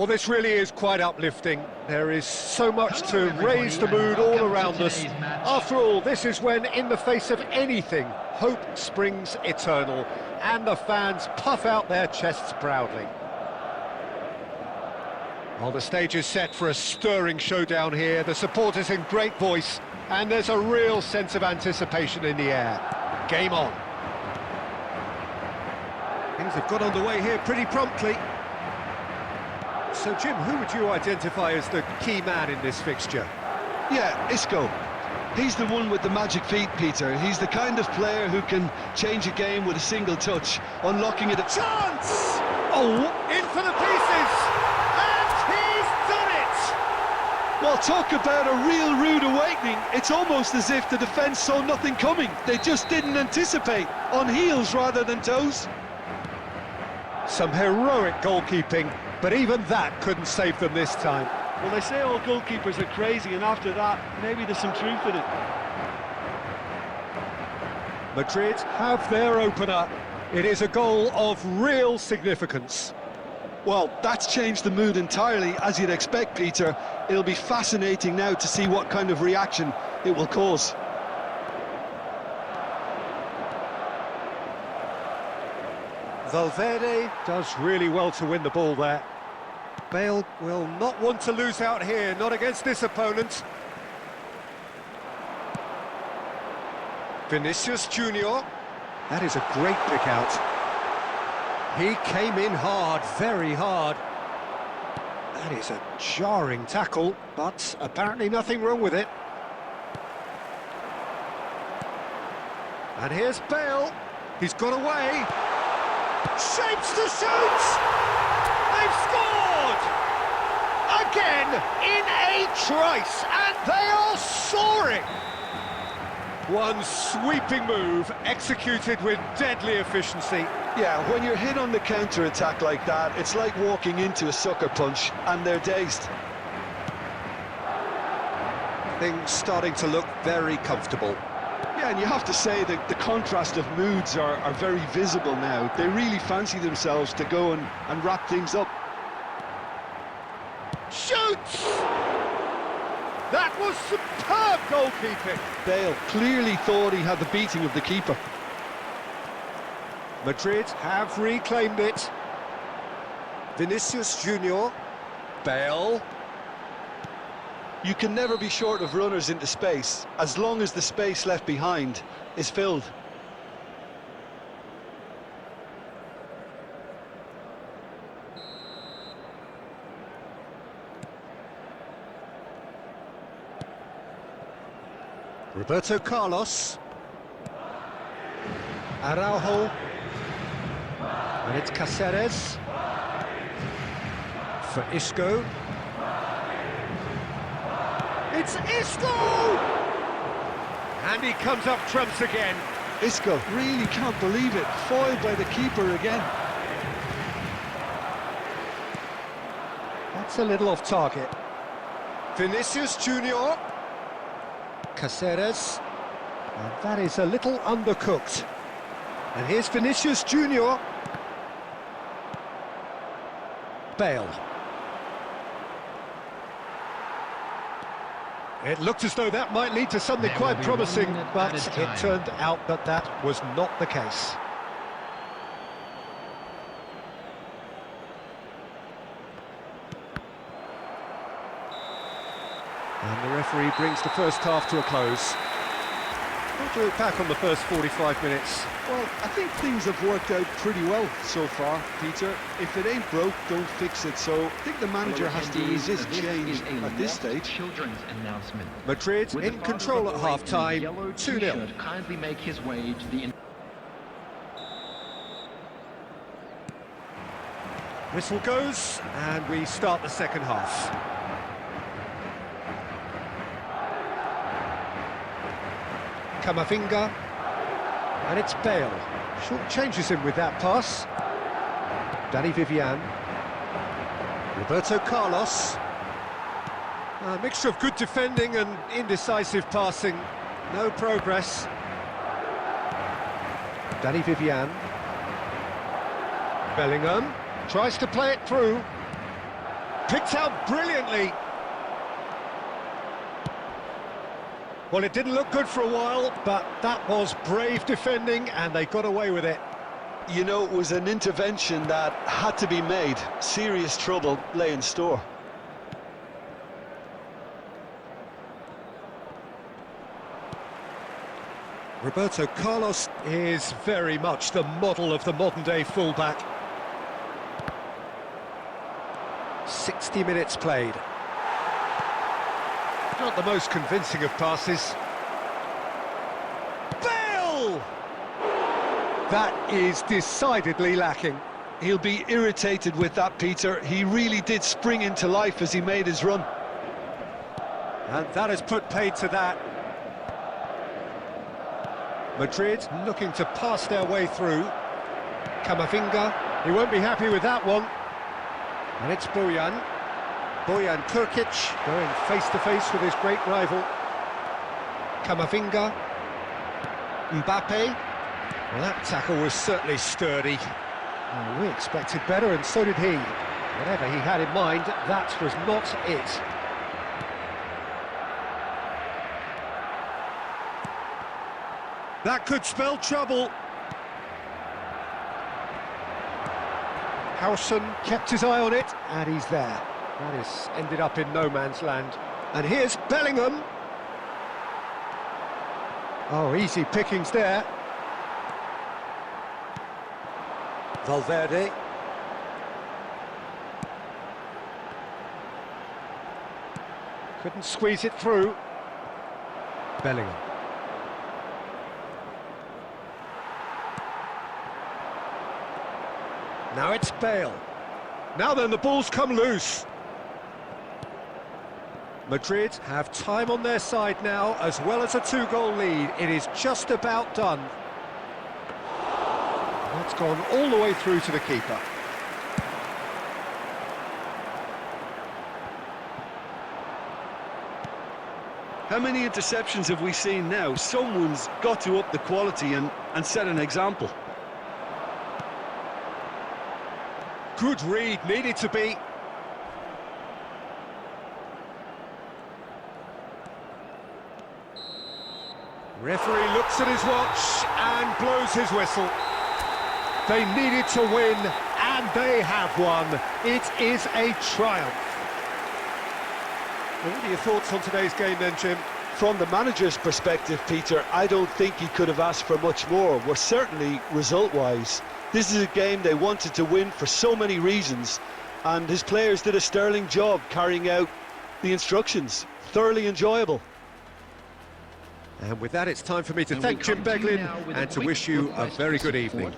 Well, this really is quite uplifting. There is so much to raise the mood all around us. After all, this is when, in the face of anything, hope springs eternal, and the fans puff out their chests proudly. Well, the stage is set for a stirring showdown here. The supporters in great voice, and there's a real sense of anticipation in the air. Game on. Things have got underway here pretty promptly. So, Jim, who would you identify as the key man in this fixture? Yeah, Isco. He's the one with the magic feet, Peter. He's the kind of player who can change a game with a single touch, unlocking it. Chance! Oh, in for the pieces! And he's done it! Well, talk about a real rude awakening. It's almost as if the defence saw nothing coming. They just didn't anticipate, on heels rather than toes. Some heroic goalkeeping, but even that couldn't save them this time. Well, they say all goalkeepers are crazy, and after that, maybe there's some truth in it. Madrid have their opener. It is a goal of real significance. Well, that's changed the mood entirely, as you'd expect, Peter. It'll be fascinating now to see what kind of reaction it will cause. Valverde does really well to win the ball there. Bale will not want to lose out here, not against this opponent. Vinicius Jr. That is a great pick out. He came in hard, very hard. That is a jarring tackle, but apparently nothing wrong with it. And here's Bale. He's got away. Shapes to shoot! They've scored! Again, in a trice, and they are soaring! One sweeping move, executed with deadly efficiency. Yeah, when you're hit on the counter-attack like that, it's like walking into a sucker punch, and they're dazed. Things starting to look very comfortable. Yeah, and you have to say that the contrast of moods are very visible now. They really fancy themselves to go and wrap things up. Shoots! That was superb goalkeeping. Bale clearly thought he had the beating of the keeper. Madrid have reclaimed it. Vinicius Jr. Bale. You can never be short of runners into space, as long as the space left behind is filled. Roberto Carlos. Araujo. And it's Cáceres. For Isco. It's Isco! And he comes up trumps again. Isco really can't believe it, foiled by the keeper again. That's a little off target. Vinicius Jr. Cáceres. And that is a little undercooked. And here's Vinicius Jr. Bale. It looked as though that might lead to something quite promising, but it turned out that that was not the case. And the referee brings the first half to a close. What do you look back on the first 45 minutes? Well, I think things have worked out pretty well so far, Peter. If it ain't broke, don't fix it. So I think the manager has to resist change at this stage. Children's announcement. Madrid in control at half-time, 2-0. Kindly make his way to the... Whistle goes, and we start the second half. Camavinga, and it's Bale. Short changes him with that pass. Danny Vivian. Roberto Carlos. A mixture of good defending and indecisive passing. No progress. Danny Vivian. Bellingham tries to play it through. Picked out brilliantly. Well, it didn't look good for a while, but that was brave defending, and they got away with it. You know, it was an intervention that had to be made. Serious trouble lay in store. Roberto Carlos is very much the model of the modern-day fullback. 60 minutes played. Not the most convincing of passes. Bale! That is decidedly lacking. He'll be irritated with that, Peter. He really did spring into life as he made his run. And that has put paid to that. Madrid looking to pass their way through. Camavinga, he won't be happy with that one. And it's Bojan Krkic going face-to-face with his great rival. Camavinga. Mbappe. Well, that tackle was certainly sturdy. Well, we expected better, and so did he. Whatever he had in mind, that was not it. That could spell trouble. Howson kept his eye on it, and he's there. That is ended up in no man's land. And here's Bellingham. Oh, easy pickings there. Valverde. Couldn't squeeze it through. Bellingham. Now it's Bale. Now then, the ball's come loose. Madrid have time on their side now, as well as a two-goal lead. It is just about done. That's gone all the way through to the keeper. How many interceptions have we seen now? Someone's got to up the quality and set an example. Good read, needed to be. Referee looks at his watch and blows his whistle. They needed to win, and they have won. It is a triumph. Well, what are your thoughts on today's game then, Jim? From the manager's perspective, Peter, I don't think he could have asked for much more. Well, certainly result-wise. This is a game they wanted to win for so many reasons, and his players did a sterling job carrying out the instructions. Thoroughly enjoyable. And with that, it's time for me to thank Jim Beglin and to wish you a very good evening.